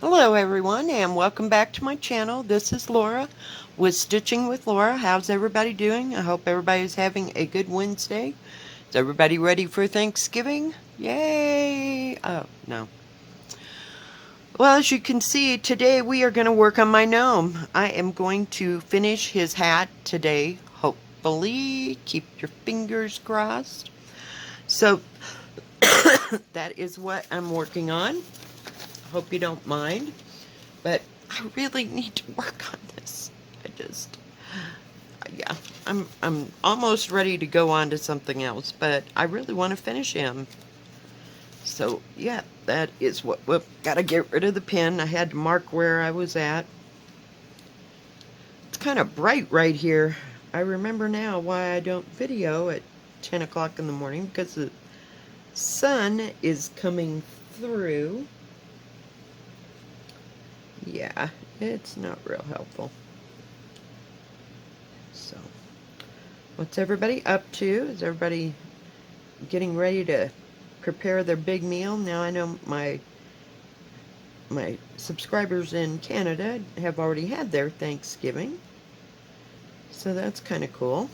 Hello everyone and welcome back to my channel. This is Laura with Stitching with Laura. How's everybody doing? I hope everybody's having a good Wednesday. Is everybody ready for Thanksgiving? Yay! Oh, no. Well, as you can see, today we are going to work on my gnome. I am going to finish his hat today, hopefully. Keep your fingers crossed. So, that is what I'm working on. Hope you don't mind. But I really need to work on this. Yeah, I'm almost ready to go on to something else, but I really want to finish him. So yeah, that is what. Whoop, gotta get rid of the pen. I had to mark where I was at. It's kind of bright right here. I remember now why I don't video at 10 o'clock in the morning, because the sun is coming through. Yeah, it's not real helpful. So, what's everybody up to? Is everybody getting ready to prepare their big meal? Now I know my subscribers in Canada have already had their Thanksgiving, so that's kind of cool.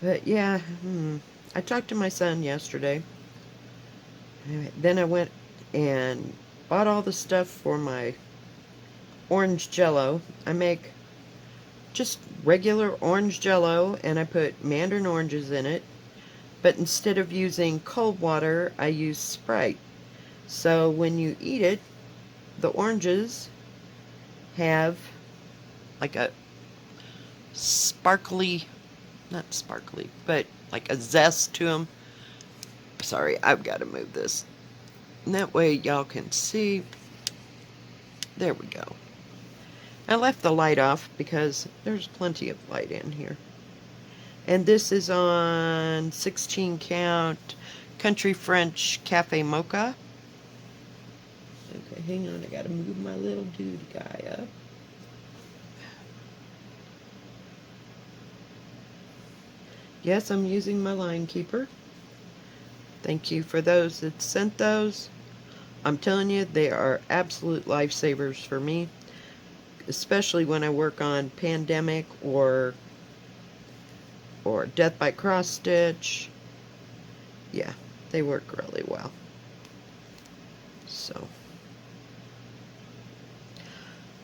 But yeah, I talked to my son yesterday. Then I went and bought all the stuff for my orange jello. I make just regular orange jello, and I put mandarin oranges in it, but instead of using cold water, I use Sprite. So when you eat it, the oranges have like a sparkly, not sparkly, but like a zest to them. Sorry, I've got to move this. And that way y'all can see. There we go. I left the light off because there's plenty of light in here. And this is on 16 count Country French Cafe Mocha. Okay, hang on, I gotta move my little dude guy up. Yes, I'm using my line keeper. Thank you for those that sent those. I'm telling you, they are absolute lifesavers for me, especially when I work on Pandemic or Death by Cross Stitch. Yeah, they work really well. So,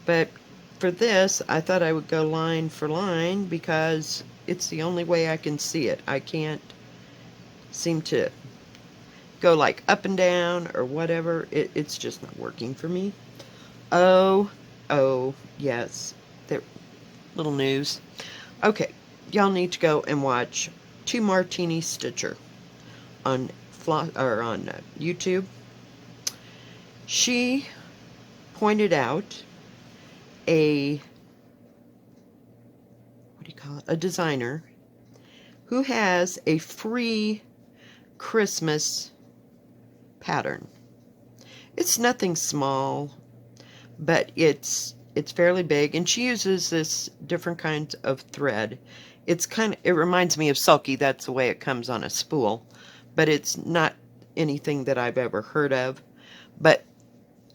but for this, I thought I would go line for line because it's the only way I can see it. I can't seem to go like up and down or whatever. It's just not working for me. Oh, yes. There, little news. Okay, y'all need to go and watch Two Martini Stitcher on YouTube. She pointed out a, what do you call it, a designer who has a free Christmas pattern. It's nothing small, but it's fairly big, and she uses this different kinds of thread. It reminds me of Sulky. That's the way it comes on a spool, but it's not anything that I've ever heard of. But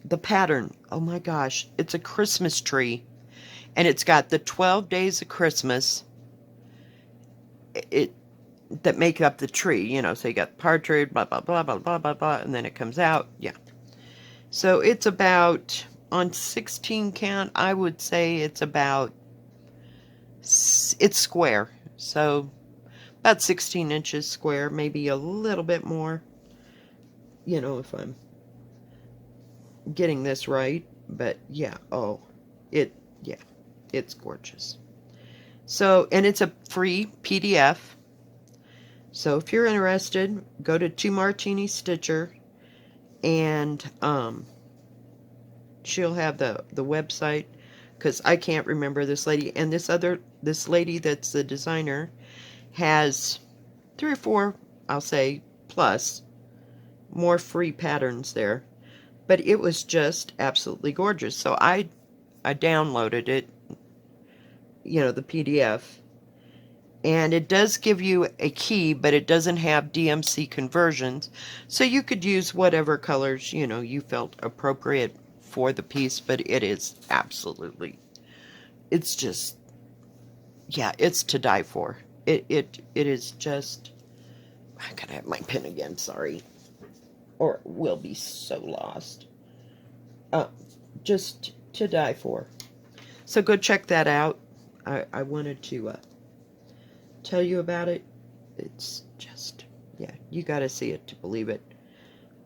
the pattern, oh my gosh, it's a Christmas tree, and it's got the 12 days of Christmas that make up the tree, you know. So you got partridge, blah blah blah blah blah blah blah, and then it comes out. Yeah, so it's about, on 16 count, I would say it's square, so about 16 inches square, maybe a little bit more, you know, if I'm getting this right. But yeah, yeah, it's gorgeous. So, and it's a free PDF. So if you're interested, go to Two Martini Stitcher, and she'll have the website, because I can't remember this lady. And this lady that's the designer has 3 or 4, I'll say, plus more free patterns there. But it was just absolutely gorgeous. So I downloaded it, you know, the PDF, And it does give you a key, but it doesn't have DMC conversions. So you could use whatever colors, you know, you felt appropriate for the piece, but it is absolutely, it's just, yeah, it's to die for. It is just, I gotta have my pen again, sorry. Or we'll be so lost. Just to die for. So go check that out. I wanted to tell you about it. It's just, yeah, you got to see it to believe it.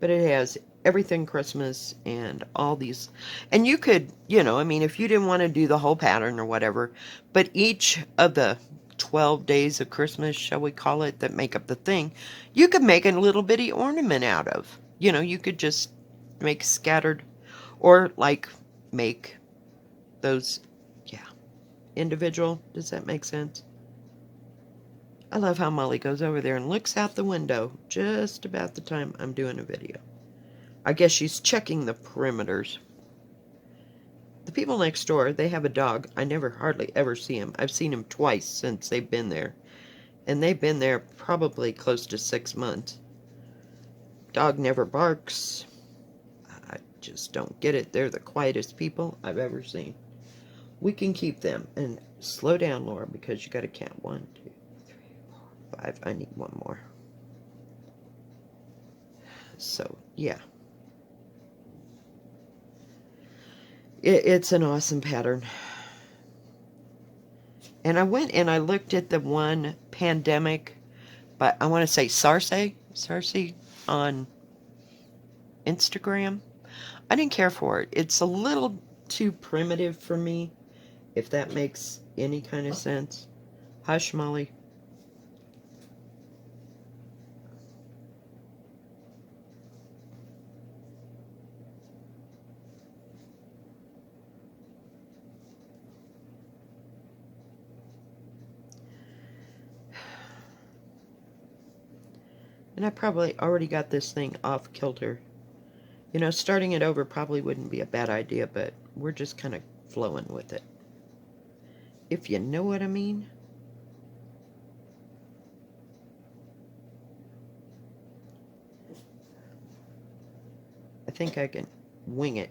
But it has everything Christmas and all these. And you could, you know, I mean, if you didn't want to do the whole pattern or whatever, but each of the 12 days of Christmas, shall we call it, that make up the thing, you could make a little bitty ornament out of. You know, you could just make scattered, or like make those, yeah, individual. Does that make sense? I love how Molly goes over there and looks out the window just about the time I'm doing a video. I guess she's checking the perimeters. The people next door, they have a dog. I never hardly ever see him. I've seen him twice since they've been there. And they've been there probably close to 6 months. Dog never barks. I just don't get it. They're the quietest people I've ever seen. We can keep them. And slow down, Laura, because you got to count 1, 2, 3, 4, 5. I need one more. So, yeah. It's an awesome pattern. And I went and I looked at the one pandemic, but I want to say Sarce on Instagram. I didn't care for it. It's a little too primitive for me, if that makes any kind of sense. Hush, Molly. And I probably already got this thing off kilter. You know, starting it over probably wouldn't be a bad idea, but we're just kind of flowing with it. If you know what I mean. I think I can wing it.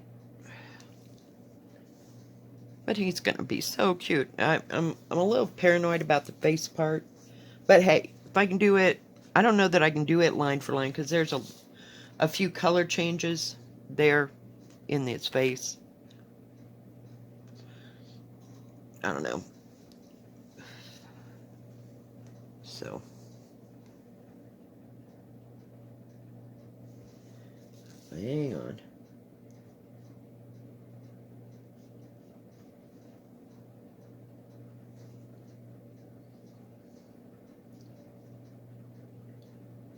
But he's going to be so cute. I'm a little paranoid about the face part. But hey, if I can do it, I don't know that I can do it line for line, because there's a few color changes there in its face. I don't know. So. Hang on.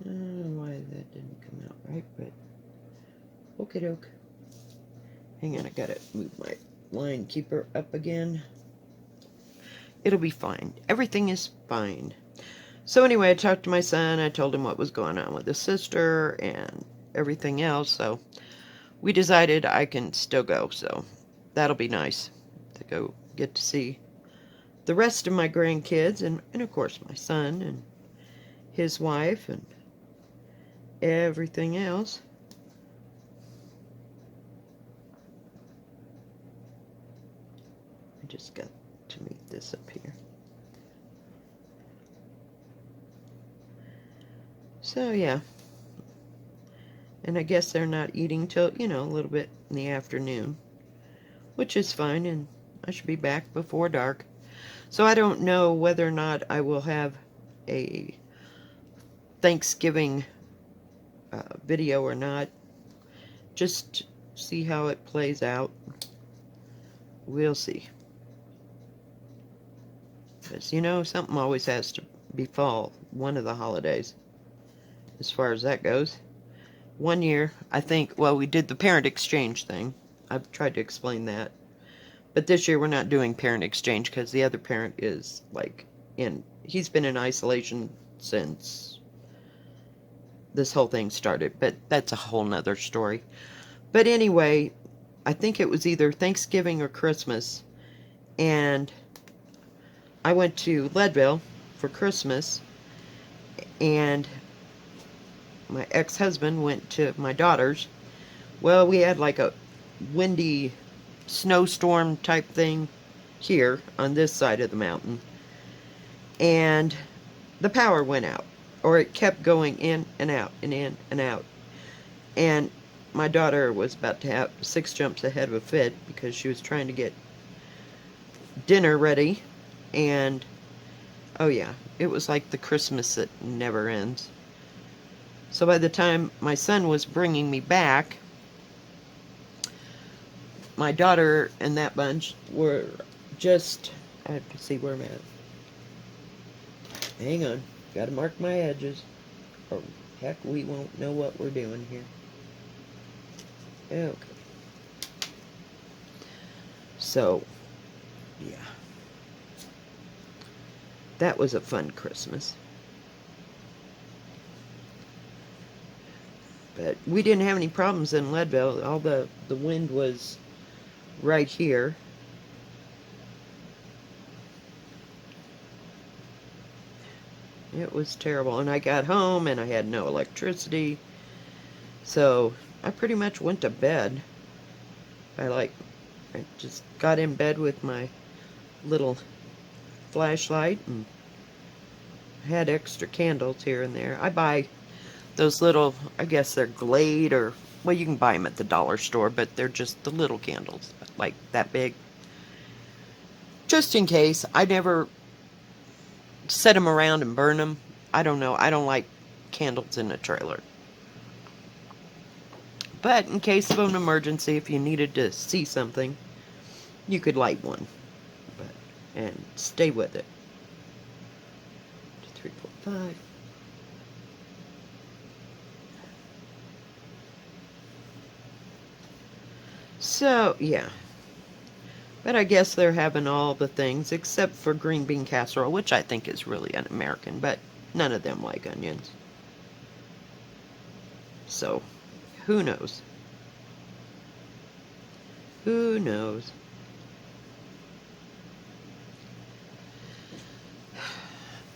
I don't know why that didn't come out right, but okie doke. Hang on, I gotta move my line keeper up again. It'll be fine. Everything is fine. So anyway, I talked to my son. I told him what was going on with his sister and everything else. So we decided I can still go. So that'll be nice to go get to see the rest of my grandkids and of course my son and his wife and everything else. I just got to meet this up here. So yeah, and I guess they're not eating till, you know, a little bit in the afternoon, which is fine, and I should be back before dark. So I don't know whether or not I will have a Thanksgiving video or not. Just see how it plays out. We'll see. Because, you know, something always has to befall one of the holidays, as far as that goes. One year, I think, well, we did the parent exchange thing. I've tried to explain that. But this year we're not doing parent exchange because the other parent is, like, he's been in isolation since this whole thing started. But that's a whole nother story. But anyway, I think it was either Thanksgiving or Christmas. And I went to Leadville for Christmas, and my ex-husband went to my daughter's. Well, we had like a windy snowstorm type thing here on this side of the mountain, and the power went out, or it kept going in and out and in and out. And my daughter was about to have 6 jumps ahead of a fit because she was trying to get dinner ready. And oh yeah, it was like the Christmas that never ends. So by the time my son was bringing me back, my daughter and that bunch were just, I have to see where I'm at. Hang on, gotta mark my edges, or heck, we won't know what we're doing here. Okay. So, yeah. That was a fun Christmas. But we didn't have any problems in Leadville. All the wind was right here. It was terrible. And I got home and I had no electricity. So I pretty much went to bed. I just got in bed with my little flashlight and had extra candles here and there. I buy those little, I guess they're Glade, or, well, you can buy them at the dollar store, but they're just the little candles, like that big. Just in case. I never set them around and burn them. I don't know. I don't like candles in a trailer. But in case of an emergency, if you needed to see something, you could light one. And stay with it. 2, 3, 4, 5. So, yeah. But I guess they're having all the things except for green bean casserole, which I think is really un-American, but none of them like onions. So, who knows? Who knows?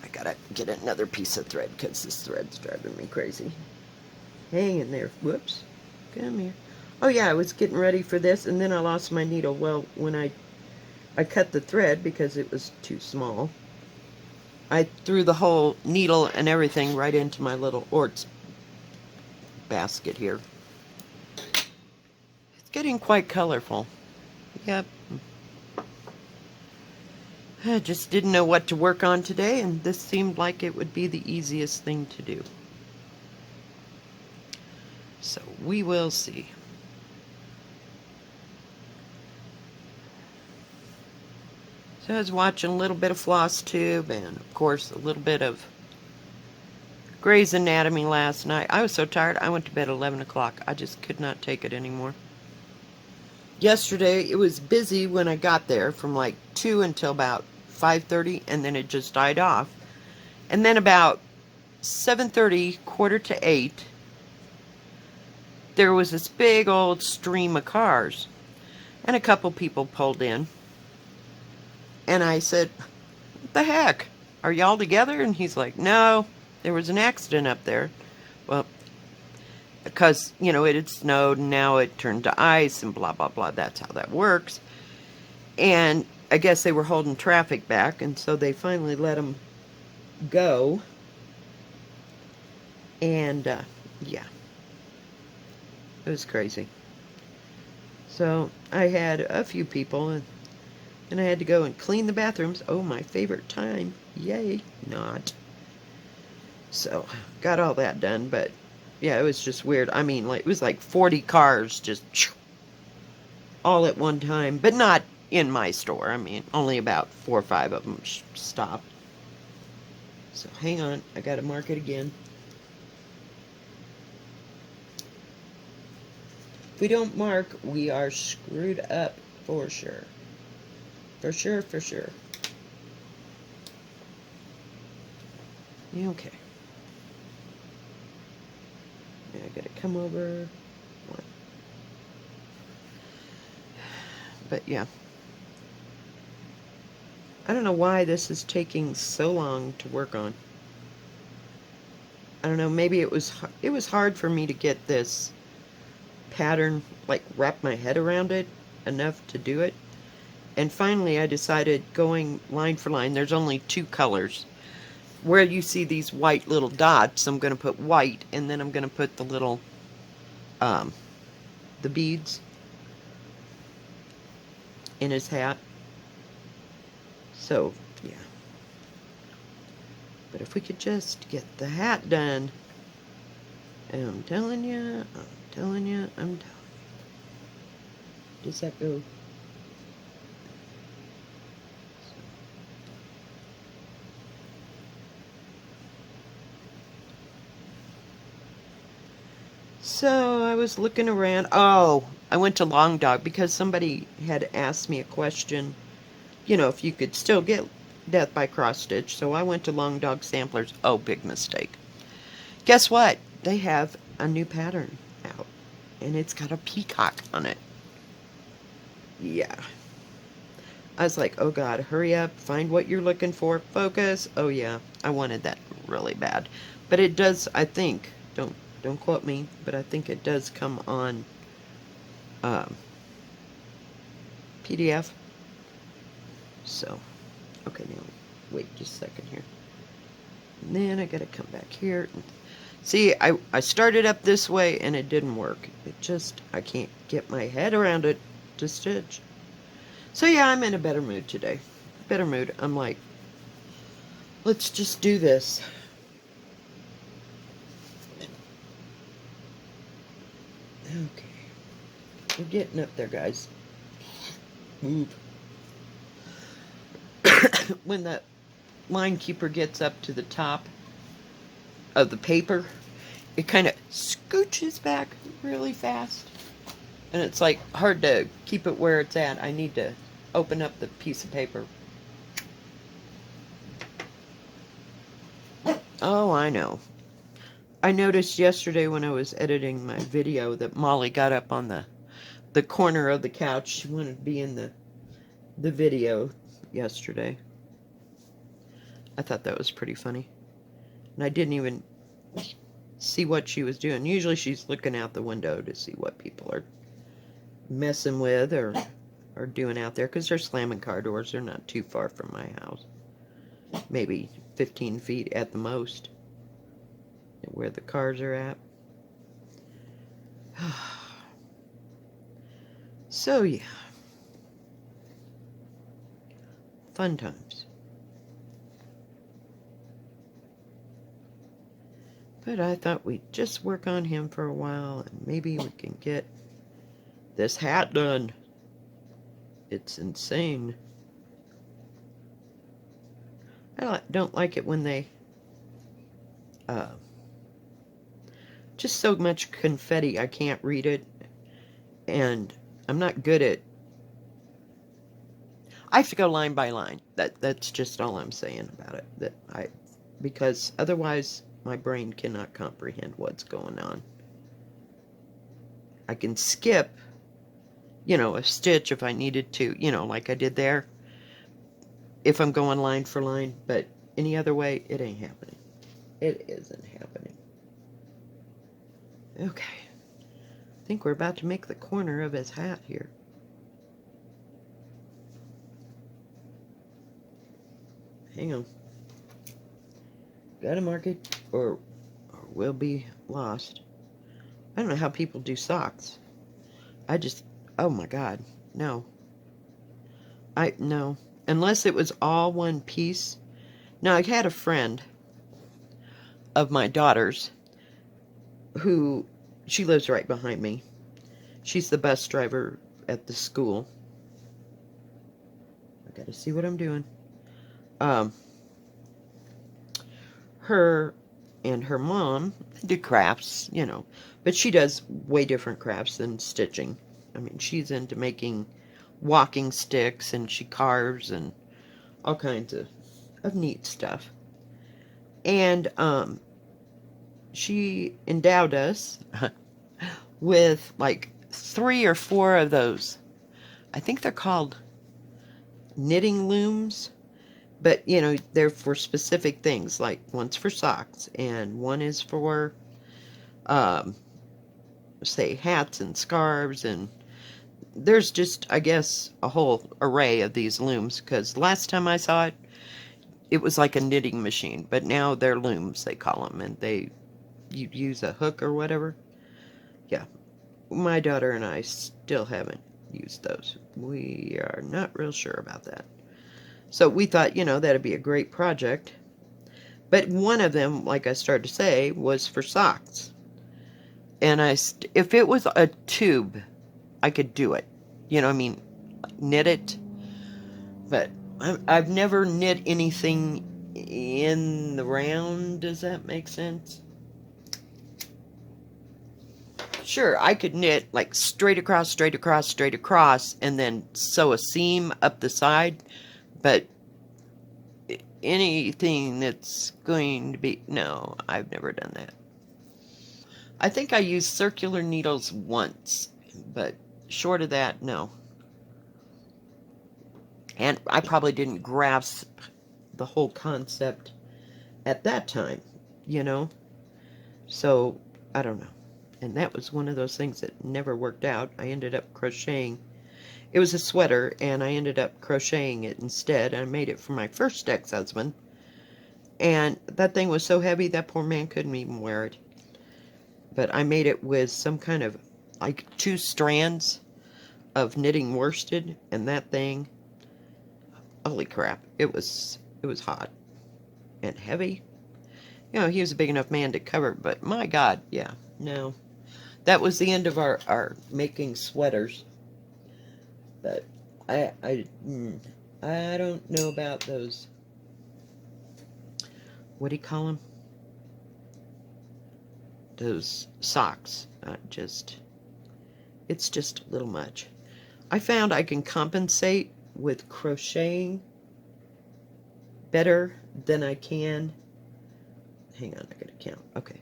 I gotta get another piece of thread because this thread's driving me crazy. Hang in there. Whoops. Come here. Oh yeah, I was getting ready for this, and then I lost my needle. Well, when I cut the thread because it was too small, I threw the whole needle and everything right into my little orts basket here. It's getting quite colorful. Yep. I just didn't know what to work on today, and this seemed like it would be the easiest thing to do. So we will see. So I was watching a little bit of Floss Tube and, of course, a little bit of Grey's Anatomy last night. I was so tired, I went to bed at 11 o'clock. I just could not take it anymore. Yesterday, it was busy when I got there from like 2 until about 5:30, and then it just died off. And then about 7:30, quarter to 8, there was this big old stream of cars. And a couple people pulled in. And I said, "What the heck? Are y'all together?" And he's like, "No, there was an accident up there." Well, because, you know, it had snowed and now it turned to ice and blah, blah, blah. That's how that works. And I guess they were holding traffic back, and so they finally let them go. And, yeah. It was crazy. So I had a few people, and I had to go and clean the bathrooms. Oh, my favorite time. Yay. Not. So, got all that done, but yeah, it was just weird. I mean, like, it was like 40 cars just all at one time, but not in my store. I mean, only about 4 or 5 of them stopped. So, hang on. I gotta mark it again. If we don't mark, we are screwed up for sure. For sure, for sure. Okay. I gotta come over. But yeah. I don't know why this is taking so long to work on. I don't know, maybe it was hard for me to get this pattern, like wrap my head around it enough to do it. And finally I decided, going line for line, there's only two colors. Where you see these white little dots, I'm going to put white, and then I'm going to put the little, the beads in his hat. So, yeah. But if we could just get the hat done, and I'm telling you, I'm telling you. Does that go? So I was looking around. Oh, I went to Long Dog because somebody had asked me a question, you know, if you could still get Death by Cross Stitch. So I went to Long Dog Samplers. Oh, big mistake. Guess what? They have a new pattern out, and it's got a peacock on it. Yeah. I was like, oh God, hurry up, find what you're looking for, focus. Oh yeah, I wanted that really bad. But it does, I think, don't quote me, but I think it does come on um, PDF. So, okay, now, wait just a second here. And then I gotta come back here. See, I started up this way and it didn't work. It just, I can't get my head around it to stitch. So yeah, I'm in a better mood today. Better mood. I'm like, let's just do this. Okay. We're getting up there, guys. Move. When the line keeper gets up to the top of the paper, it kind of scooches back really fast. And it's like hard to keep it where it's at. I need to open up the piece of paper. Oh, I know. I noticed yesterday when I was editing my video that Molly got up on the corner of the couch. She wanted to be in the video yesterday. I thought that was pretty funny. And I didn't even see what she was doing. Usually she's looking out the window to see what people are messing with or doing out there, because they're slamming car doors. They're not too far from my house. Maybe 15 feet at the most where the cars are at. So yeah, fun times. But I thought we'd just work on him for a while and maybe we can get this hat done. It's insane. I don't like it when they just so much confetti I can't read it, and I'm not good at, I have to go line by line. That's just all I'm saying about it. Because otherwise my brain cannot comprehend what's going on. I can skip, you know, a stitch if I needed to, you know, like I did there, if I'm going line for line, but any other way, it ain't happening. It isn't happening. Okay. I think we're about to make the corner of his hat here. Hang on. Gotta mark it, or we'll be lost. I don't know how people do socks. Oh my God, no. No. Unless it was all one piece. Now, I had a friend of my daughter's who, she lives right behind me. She's the bus driver at the school. I gotta see what I'm doing. Her and her mom do crafts, you know, but she does way different crafts than stitching. I mean, she's into making walking sticks, and she carves and all kinds of neat stuff. And she endowed us with like 3 or 4 of those. I think they're called knitting looms. But, you know, they're for specific things, like one's for socks, and one is for, um, say, hats and scarves, and there's just, I guess, a whole array of these looms, because last time I saw it, it was like a knitting machine, but now they're looms, they call them, and you use a hook or whatever. Yeah, my daughter and I still haven't used those. We are not real sure about that. So we thought, you know, that'd be a great project. But one of them, like I started to say, was for socks. And if it was a tube, I could do it. You know, I mean, knit it. But I've never knit anything in the round. Does that make sense? Sure, I could knit like straight across, straight across, straight across, and then sew a seam up the side. But anything that's going to be... No, I've never done that. I think I used circular needles once, but short of that, no. And I probably didn't grasp the whole concept at that time, you know? So, I don't know. And that was one of those things that never worked out. I ended up crocheting. It was a sweater, and I ended up crocheting it instead. I made it for my first ex-husband. And that thing was so heavy, that poor man couldn't even wear it. But I made it with some kind of, like, 2 strands of knitting worsted, and that thing, holy crap, it was hot and heavy. You know, he was a big enough man to cover, but my God, yeah, no. That was the end of our making sweaters. But I don't know about those, what do you call them? Those socks. It's just a little much. I found I can compensate with crocheting better than I can. Hang on, I gotta count. Okay.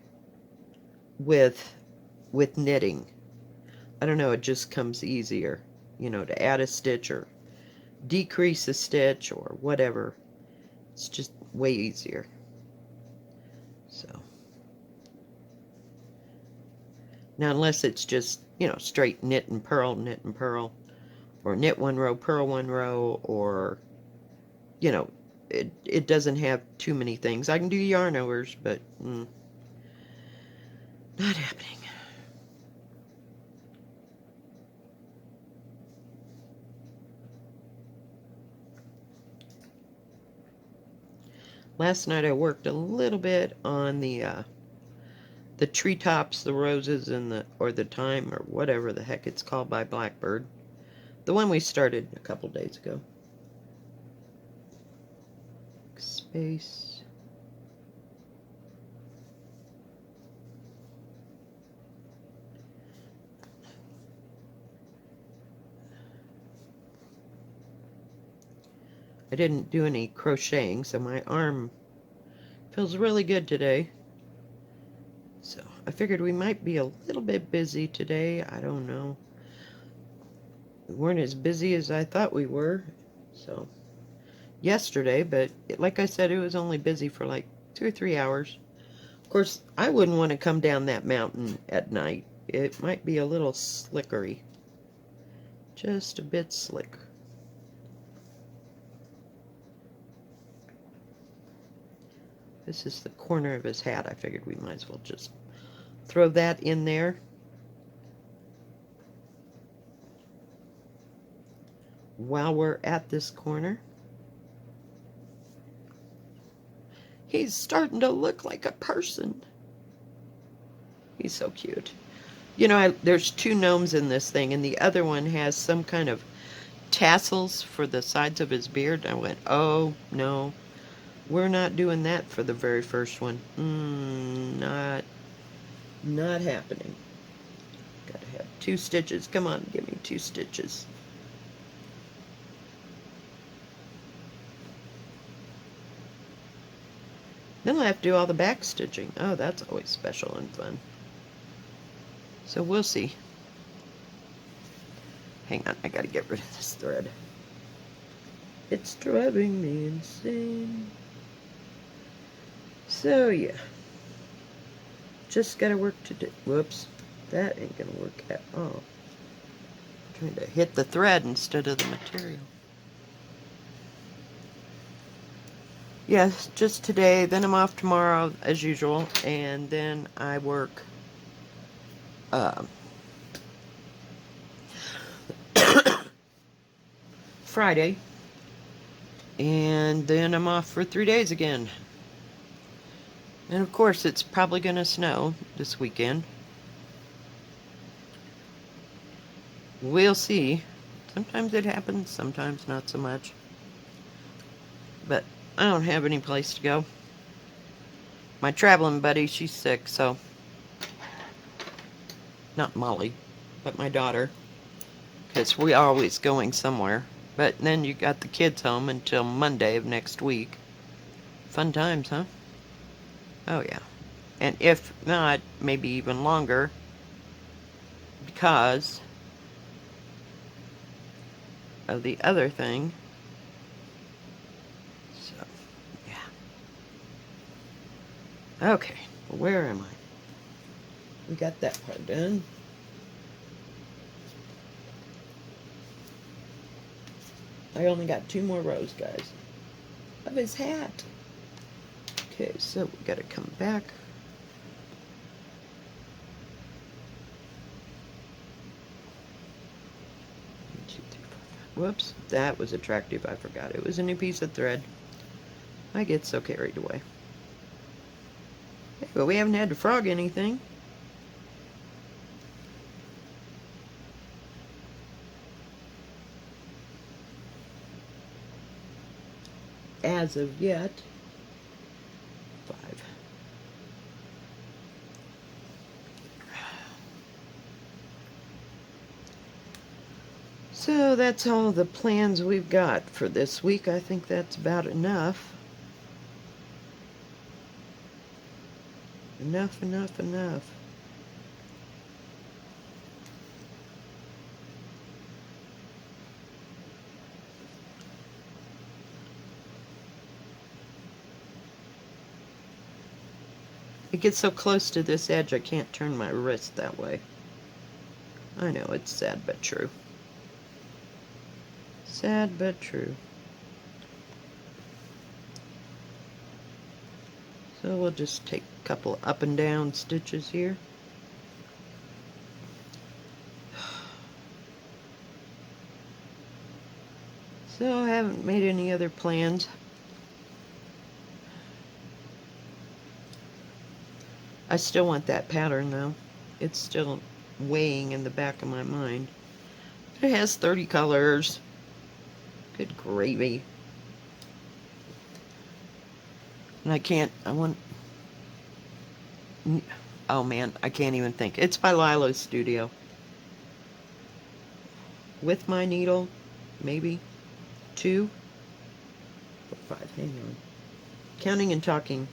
With knitting. I don't know, it just comes easier, you know, to add a stitch or decrease a stitch or whatever. It's just way easier. So now, unless it's just, you know, straight knit and purl, or knit 1 row, purl 1 row, or, you know, it doesn't have too many things. I can do yarn overs, but not happening. Last night I worked a little bit on the treetops, the roses, and the thyme, or whatever the heck it's called by Blackbird. The one we started a couple days ago. Space. I didn't do any crocheting, so my arm feels really good today. So I figured we might be a little bit busy today. I don't know. We weren't as busy as I thought we were. So yesterday, but like I said, it was only busy for like 2 or 3 hours. Of course, I wouldn't want to come down that mountain at night. It might be a little slickery. Just a bit slick. This is the corner of his hat. I figured we might as well just throw that in there. While we're at this corner. He's starting to look like a person. He's so cute. You know, there's 2 gnomes in this thing, and the other one has some kind of tassels for the sides of his beard. I went, oh, no. We're not doing that for the very first one. Not happening. Gotta have 2 stitches. Come on, give me 2 stitches. Then I'll have to do all the back stitching. Oh, that's always special and fun. So we'll see. Hang on, I gotta get rid of this thread. It's driving me insane. So yeah, just gotta work to do. Whoops, that ain't gonna work at all. Trying to hit the thread instead of the material. Yes, just today. Then I'm off tomorrow as usual, and then I work uh, Friday, and then I'm off for 3 days again. And of course, it's probably going to snow this weekend. We'll see. Sometimes it happens, sometimes not so much. But I don't have any place to go. My traveling buddy, she's sick, so not Molly, but my daughter, because we're always going somewhere. But then you got the kids home until Monday of next week. Fun times, huh? Oh, yeah. And if not, maybe even longer, because of the other thing. So, yeah. Okay, where am I? We got that part done. I only got 2 more rows, guys, of his hat. Okay, so we gotta come back. Whoops, that was attractive. I forgot it was a new piece of thread. I get so carried away. Hey, but we haven't had to frog anything. As of yet. 5. So that's all the plans we've got for this week. I think that's about enough. Enough. It gets so close to this edge I can't turn my wrist that way. I know, it's sad but true. Sad but true. So we'll just take a couple up and down stitches here. So I haven't made any other plans. I still want that pattern though. It's still weighing in the back of my mind. It has 30 colors. Good gravy. And oh man, I can't even think. It's by Lilo's Studio. With my needle, maybe 2, 4, 5, hang on. Counting and talking.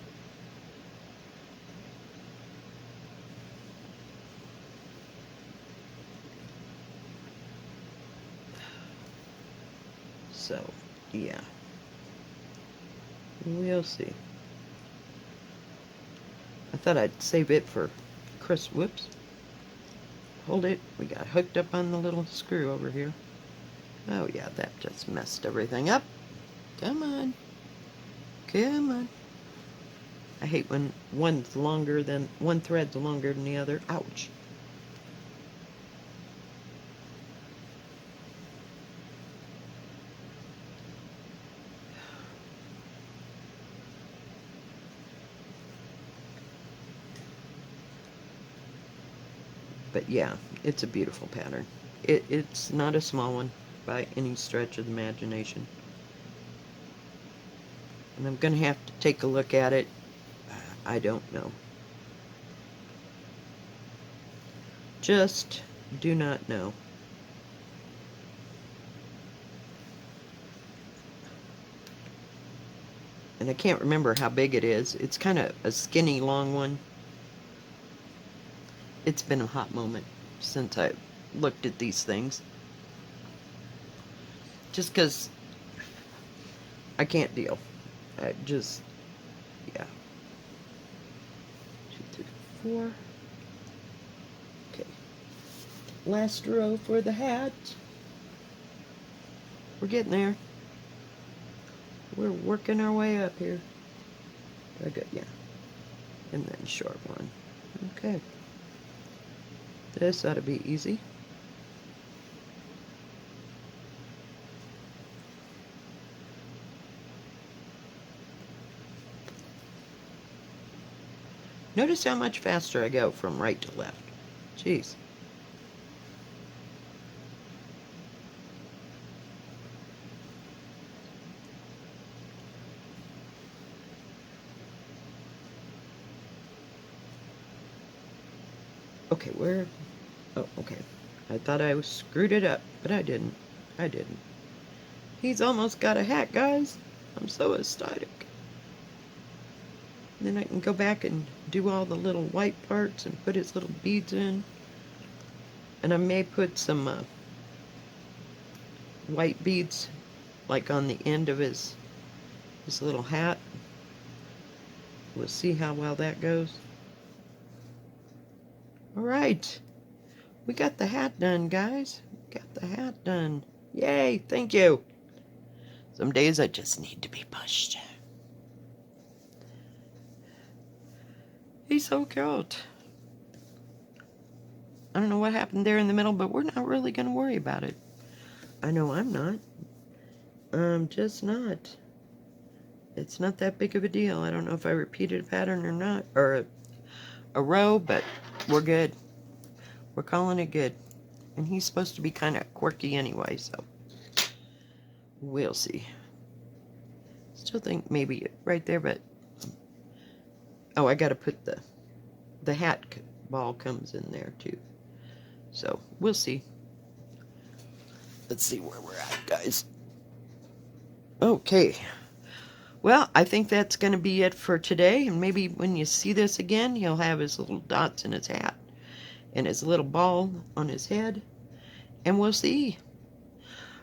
So, yeah. We'll see. I thought I'd save it for Chris. Whoops. Hold it. We got hooked up on the little screw over here. Oh yeah, that just messed everything up. Come on. Come on. I hate when one thread's longer than the other. Ouch. But yeah, it's a beautiful pattern. It's not a small one by any stretch of the imagination. And I'm going to have to take a look at it. I don't know. Just do not know. And I can't remember how big it is. It's kind of a skinny, long one. It's been a hot moment since I looked at these things. Just because I can't deal. I just, yeah. 2, 3, 4. Okay. Last row for the hat. We're getting there. We're working our way up here. Very good, yeah. And then short one. Okay. This ought to be easy. Notice how much faster I go from right to left. Jeez. Okay, where? Oh, okay. I thought I screwed it up, but I didn't. I didn't. He's almost got a hat, guys. I'm so ecstatic. Then I can go back and do all the little white parts and put his little beads in. And I may put some white beads like on the end of his little hat. We'll see how well that goes. Alright. We got the hat done, guys. We got the hat done. Yay, thank you. Some days I just need to be pushed. He's so cute. I don't know what happened there in the middle, but we're not really going to worry about it. I know I'm not. I'm just not. It's not that big of a deal. I don't know if I repeated a pattern or not, or a row, but we're good. We're calling it good. And he's supposed to be kind of quirky anyway, so we'll see. Still think maybe right there, but oh, I got to put the hat ball comes in there too. So we'll see. Let's see where we're at, guys. Okay. Well, I think that's going to be it for today. And maybe when you see this again, he'll have his little dots in his hat and his little ball on his head. And we'll see.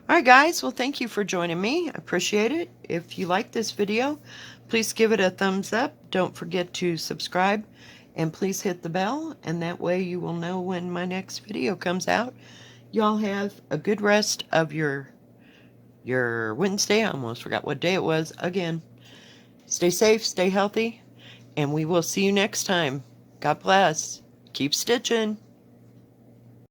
Alright, guys. Well, thank you for joining me. I appreciate it. If you like this video, please give it a thumbs up. Don't forget to subscribe. And please hit the bell. And that way you will know when my next video comes out. Y'all have a good rest of your Wednesday. I almost forgot what day it was again. Stay safe, stay healthy, and we will see you next time. God bless. Keep stitching.